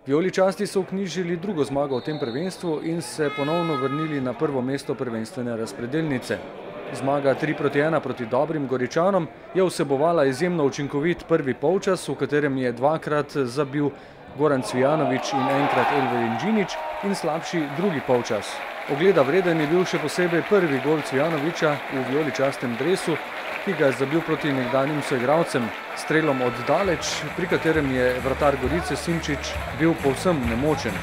Vijoličasti so vknjižili drugo zmago v tem prvenstvu in se ponovno vrnili na prvo mesto prvenstvene razpredelnice. Zmaga 3:1 proti dobrim Goričanom je vsebovala izjemno učinkovit prvi polčas, v katerem je dvakrat zabil Goran Cvijanović in enkrat Elvedin Džinić, in slabši drugi polčas. Ogleda vreden je bil še posebej prvi gol Cvijanovića v vijoličastem dresu, ki ga je zabil proti nekdanjim soigralcem, strelom od daleč, pri katerem je vratar Gorice Simčič bil povsem nemočen.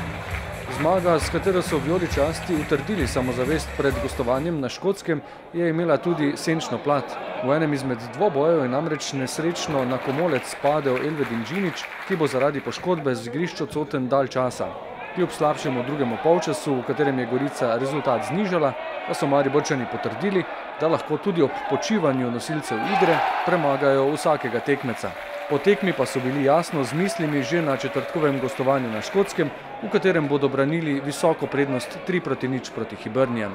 Zmaga, s katero so vijoličasti utrdili samozavest pred gostovanjem na Škotskem, je imela tudi senčno plat. V enem izmed dvobojev je namreč nesrečno na komolec padel Elvedin Džinić, ki bo zaradi poškodbe z igrišča odsoten dalj časa. Kljub slabšemu drugemu polčasu, v katerem je Gorica rezultat znižala, pa so Mariborčani potrdili, da lahko tudi ob počivanju nosilcev igre premagajo vsakega tekmeca. Po tekmi pa so bili jasno z mislimi že na četrtkovem gostovanju na Škotskem, v katerem bodo branili visoko prednost 3:0 proti Hibernijam.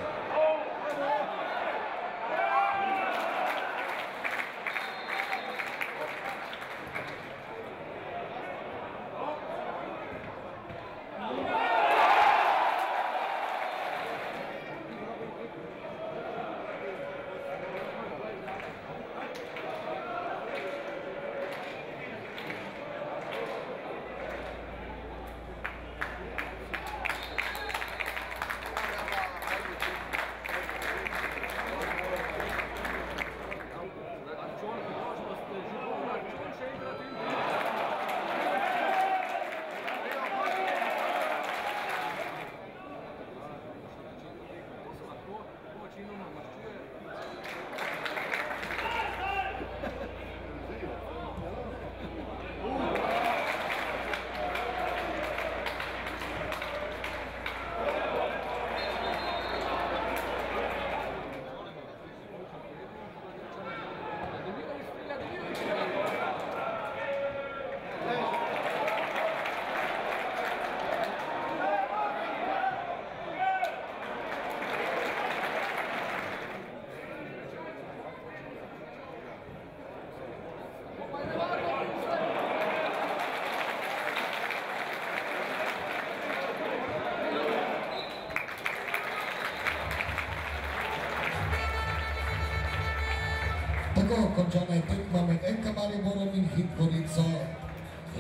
Tako končana je tekma med NK Mariborom in Hit Gorico.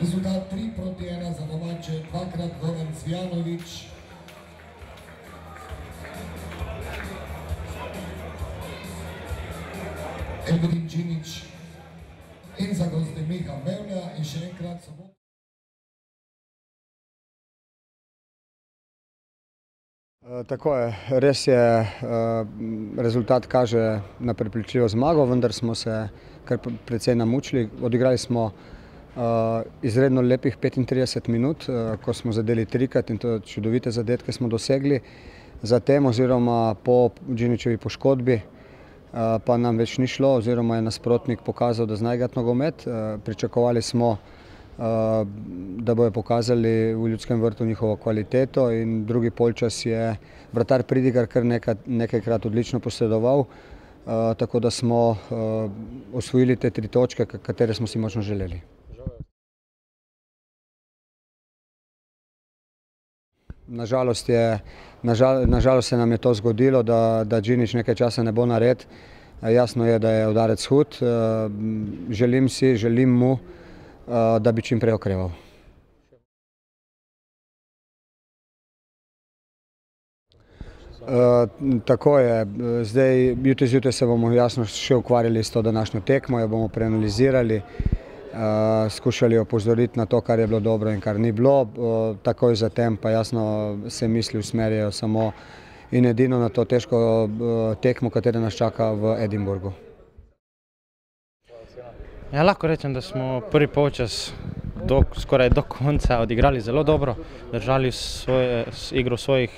Rezultat 3:1 za domače, dvakrat Goran Cvijanović. Elvedin Džinić in za goste Miha Mevlja in še enkrat so... Tako je, res je, rezultat kaže na prepričljivo zmago, vendar smo se kar precej namučili. Odigrali smo izredno lepih 35 minut, ko smo zadeli trikrat in to čudovite zadetke smo dosegli. Zatem oziroma po Džinićevi poškodbi pa nam več ni šlo oziroma je nasprotnik pokazal, da zna igrati nogomet. Pričakovali smo, da bojo pokazali v Ljudskem vrtu njihovo kvaliteto in drugi polčas je vratar Pridigar kar nekajkrat odlično posredoval, tako da smo osvojili te 3 točke, katere smo si močno želeli. Nažalost se nam je to zgodilo, da Džinić nekaj časa ne bo nared. Jasno je, da je udarec hud. Želim mu, da bi čim prej okreval. Tako je. Jutri zjutraj se bomo jasno še ukvarjali s to današnjo tekmo, jo bomo preanalizirali, skušali opozoriti na to, kar je bilo dobro in kar ni bilo. Takoj zatem pa jasno se misli usmerjajo samo in edino na to težko tekmo, katera nas čaka v Edinburgu. Ja, lahko rečem, da smo prvi polčas skoraj do konca odigrali zelo dobro, držali igro v svojih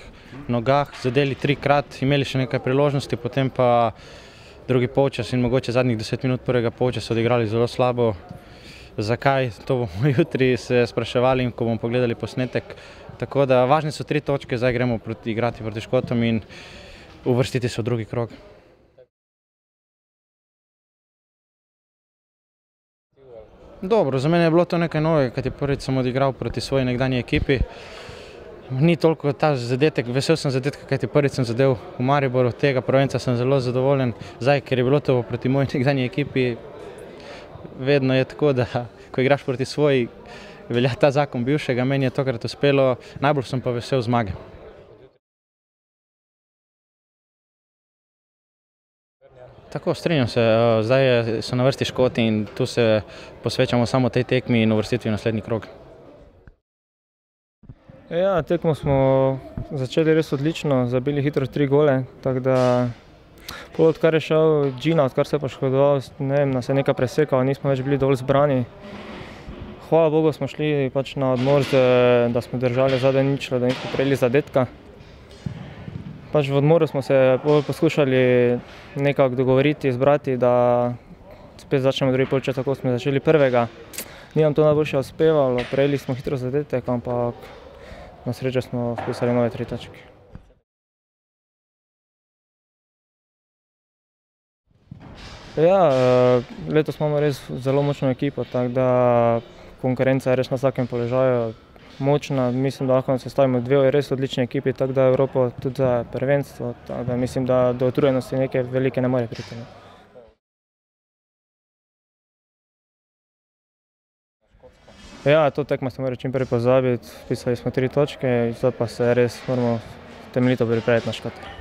nogah, zadeli 3-krat, imeli še nekaj priložnosti, potem pa drugi polčas in mogoče zadnjih 10 minut prvega polčasa odigrali zelo slabo. Zakaj, to bomo jutri se spraševali in ko bomo pogledali posnetek. Tako da važne so 3 točke, zdaj gremo igrati proti Škotom in uvrstiti se v drugi krog. Dobro, za mene je bilo to nekaj novega, kajti prvič sem odigral proti svoji nekdanji ekipi. Ni toliko ta zadetek, vesel sem zadetka, kajti prvič sem zadel v Mariboru, tega prvenca sem zelo zadovoljen. Zdaj, ker je bilo to proti moji nekdanji ekipi, vedno je tako, da ko igraš proti svoji, velja ta zakon bivšega, meni je tokrat uspelo, najbolj sem pa vesel zmage. Tako, strinjam se, zdaj so na vrsti Škoti in tu se posvečamo samo tej tekmi in uvrstitvi v naslednji krog. Ja, tekmo smo začeli res odlično, zabili hitro 3 gole, tako da odkar je šel Gina, odkar se je poškodoval, ne vem, nas je nekaj presekalo, nismo več bili dovolj zbrani. Hvala Bogu smo šli pač na odmor, da smo držali zadnje ničlo, da nismo prejeli zadetka. Pač v odmoru smo se poskušali nekako dogovoriti, zbrati, da spet začnemo drugi polčas, tako smo začeli prvega. Ni nam to najboljše uspevalo, prejeli smo hitro zadetek, ampak na srečo smo vpisali nove 3 točke. Ja, letos imamo res zelo močno ekipo, tako da konkurenca je res na vsakem položaju močna. Mislim, da lahko sestavimo 2 res odlični ekipi, tako da Evropo tudi za prvenstvo, tako da mislim, da do utrujenosti neke velike ne more priti. Ja, to tekmo se mora čim prej pozabiti, vpisali smo 3 točke, zdaj pa se res moramo temeljito pripraviti na Škote.